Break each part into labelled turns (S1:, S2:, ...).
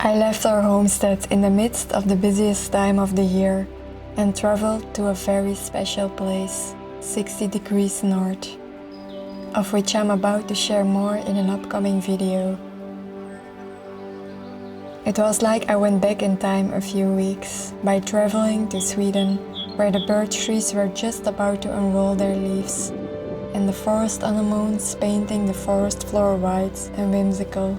S1: I left our homestead in the midst of the busiest time of the year and traveled to a very special place, 60 degrees north, of which I'm about to share more in an upcoming video. It was like I went back in time a few weeks by traveling to Sweden, where the birch trees were just about to unroll their leaves, and the forest anemones painting the forest floor white and whimsical.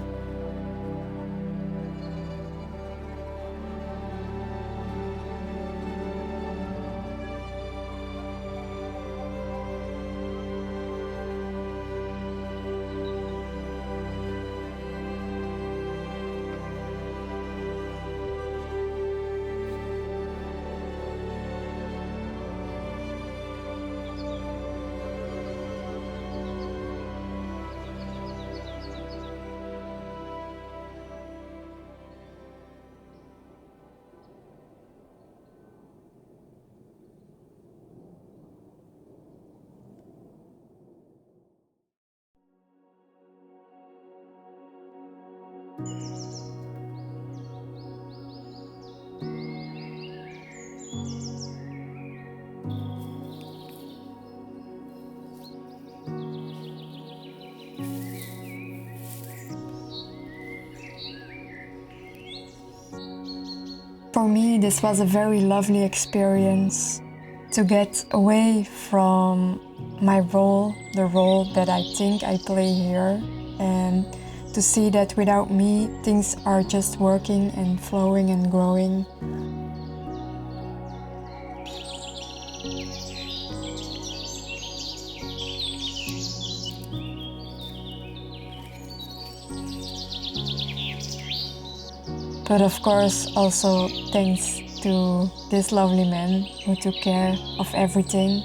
S1: For me, this was a very lovely experience to get away from my role, the role that I think I play here, and to see that without me, things are just working and flowing and growing. But of course, also thanks to this lovely man who took care of everything.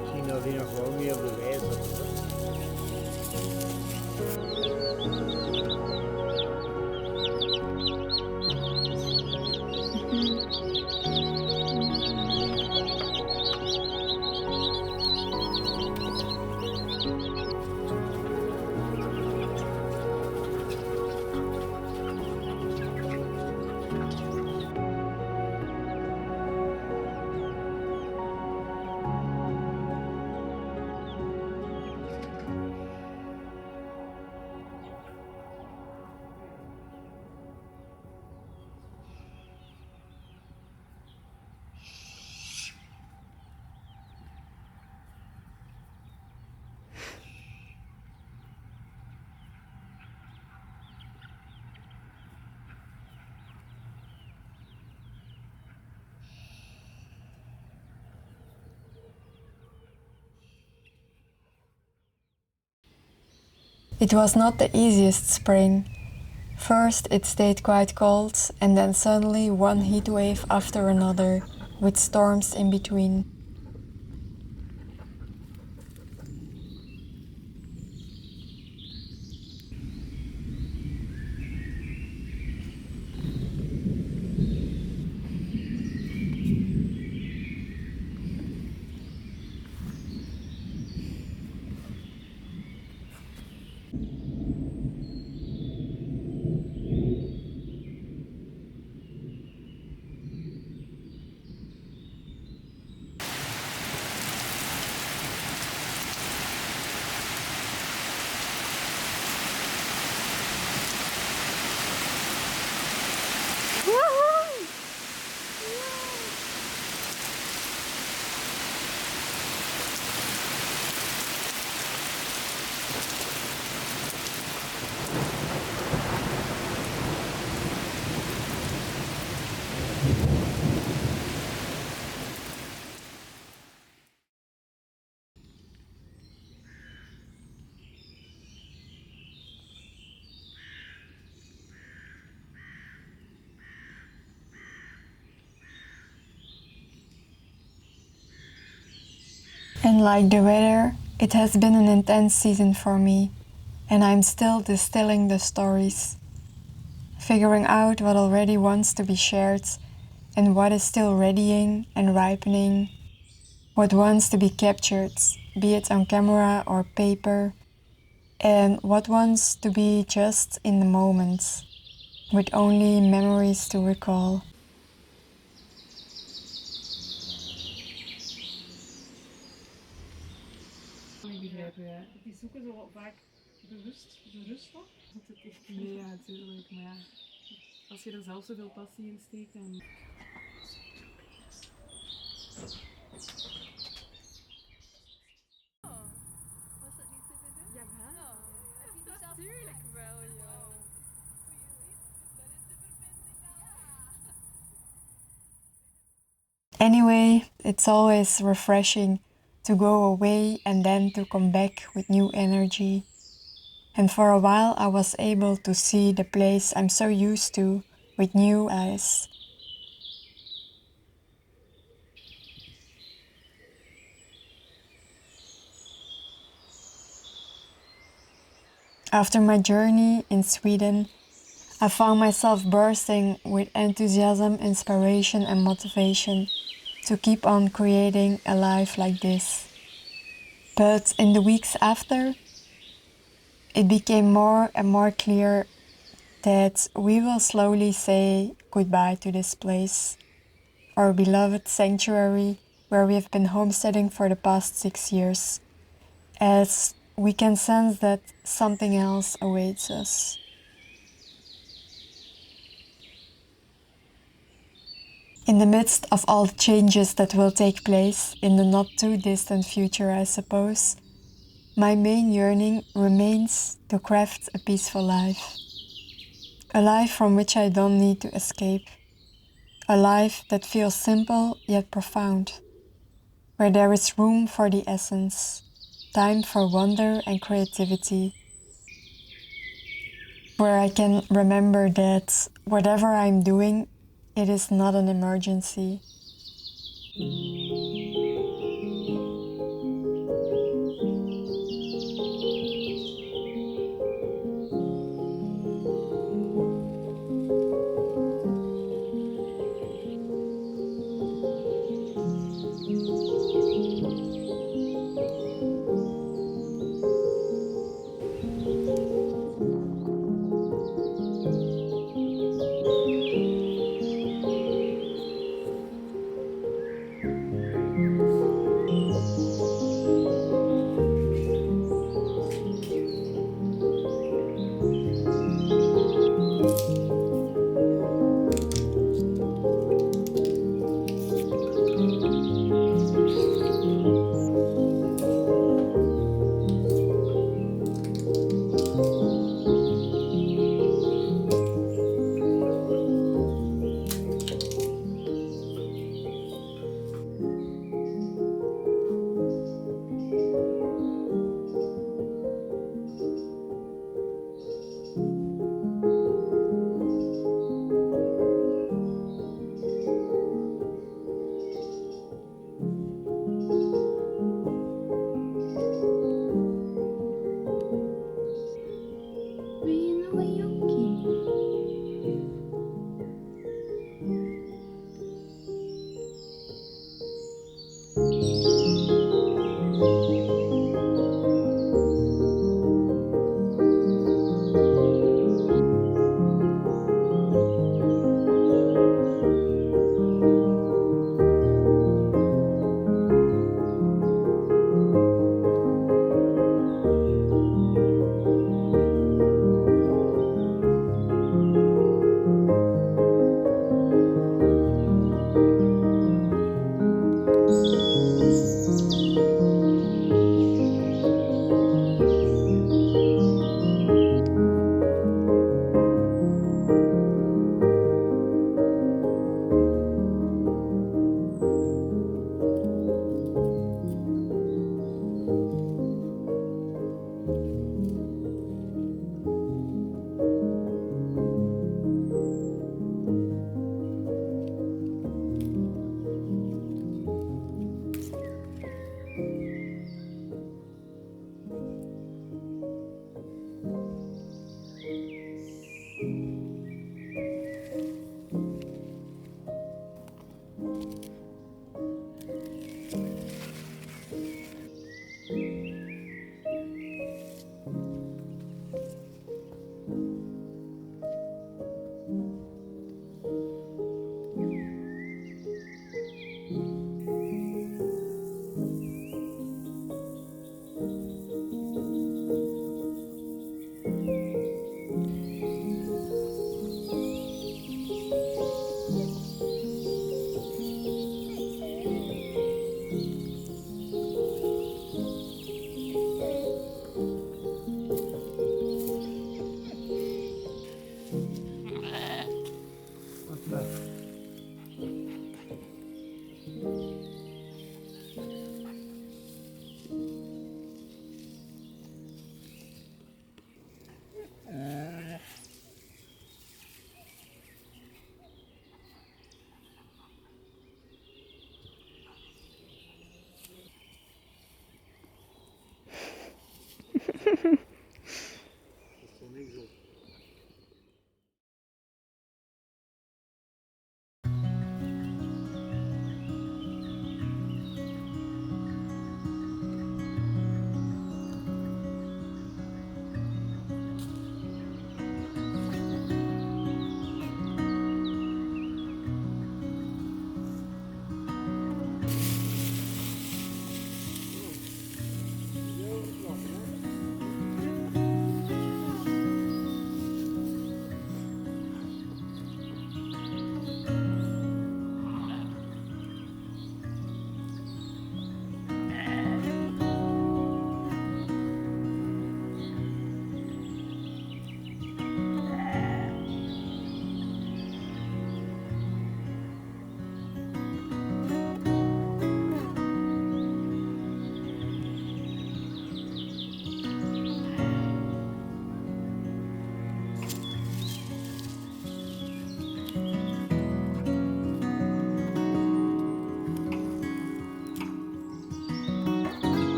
S2: Misschien dat hij nog wel mee op de wijs had.
S1: It was not the easiest spring. First it stayed quite cold, and then suddenly one heat wave after another, with storms in between. And like the weather, it has been an intense season for me, and I'm still distilling the stories, figuring out what already wants to be shared and what is still readying and ripening, what wants to be captured, be it on camera or paper, and what wants to be just in the moment, with only memories to recall.
S3: Ik begrijp je, ja. Die zoeken zo vaak bewust de rust op. Dat het echt... Ja, natuurlijk. Maar ja, als je er zelf zoveel passie in steekt en...
S4: Was dat niet te bedoelen? Jawel. Heb je die zelf Tuurlijk wel, joh. Dan is de verbinding al.
S1: Anyway, it's always refreshing to go away and then to come back with new energy. And for a while I was able to see the place I'm so used to with new eyes. After my journey in Sweden, I found myself bursting with enthusiasm, inspiration and motivation to keep on creating a life like this. But in the weeks after, it became more and more clear that we will slowly say goodbye to this place, our beloved sanctuary where we have been homesteading for the past 6 years, as we can sense that something else awaits us. In the midst of all the changes that will take place in the not too distant future, I suppose, my main yearning remains to craft a peaceful life. A life from which I don't need to escape. A life that feels simple yet profound, where there is room for the essence, time for wonder and creativity, where I can remember that whatever I'm doing, it is not an emergency.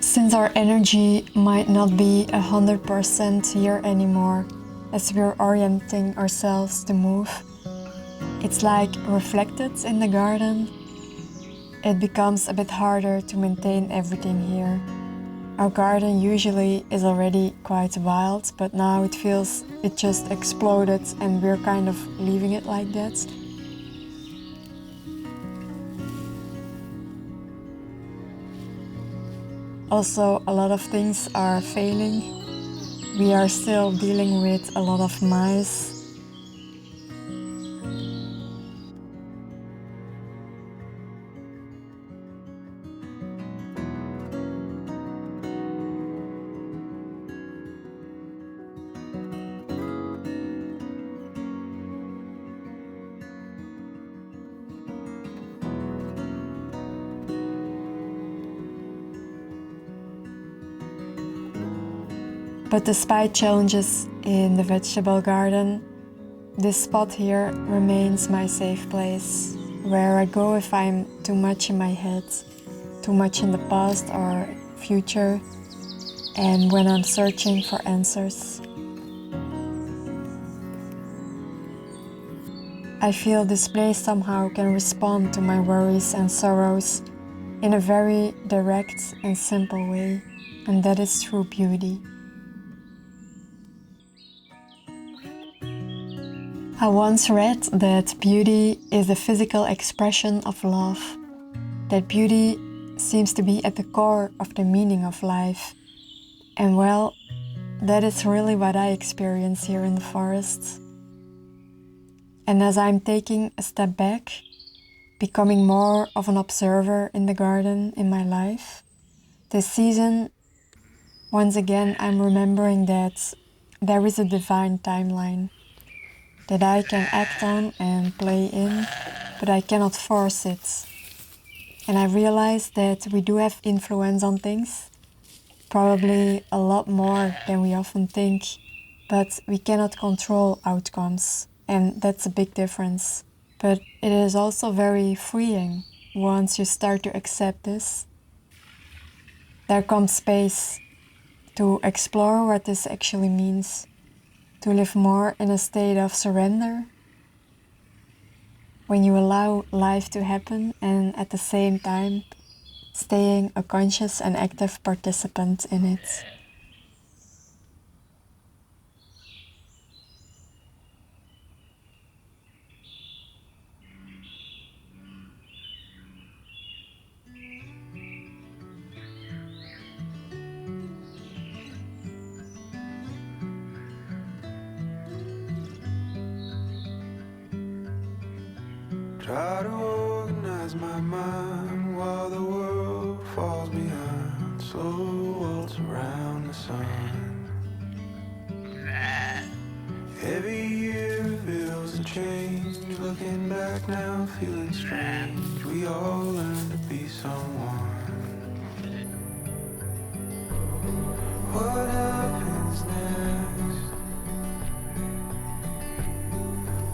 S1: Since our energy might not be 100% here anymore, as we're orienting ourselves to move, it's like reflected in the garden. It becomes a bit harder to maintain everything here. Our garden usually is already quite wild, but now it feels it just exploded and we're kind of leaving it like that. Also, a lot of things are failing. We are still dealing with a lot of mice. But despite challenges in the vegetable garden, this spot here remains my safe place, where I go if I'm too much in my head, too much in the past or future, and when I'm searching for answers. I feel this place somehow can respond to my worries and sorrows in a very direct and simple way, and that is through beauty. I once read that beauty is the physical expression of love, that beauty seems to be at the core of the meaning of life. And well, that is really what I experience here in the forest. And as I'm taking a step back, becoming more of an observer in the garden in my life, this season, once again, I'm remembering that there is a divine timeline that I can act on and play in, but I cannot force it. And I realize that we do have influence on things, probably a lot more than we often think, but we cannot control outcomes, and that's a big difference. But it is also very freeing once you start to accept this. There comes space to explore what this actually means, to live more in a state of surrender, when you allow life to happen and at the same time staying a conscious and active participant in it.
S5: Try to organize my mind while the world falls behind. Slow waltz around the sun. Every year reveals a change. Looking back now, feeling strange. We all learn to be someone. What happens next?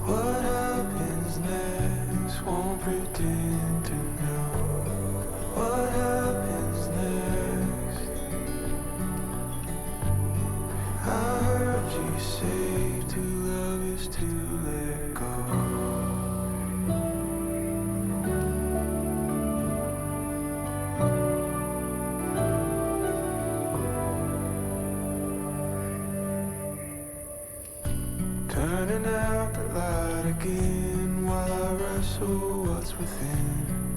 S5: What happens next? Won't pretend to know. What happens next? I heard you say to love is to let go. Turning out the light again while I wrestle what's within.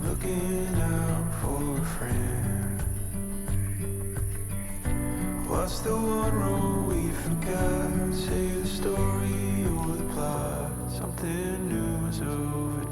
S5: Looking out for a friend. What's the one rule we forgot? Say the story or the plot. Something new is over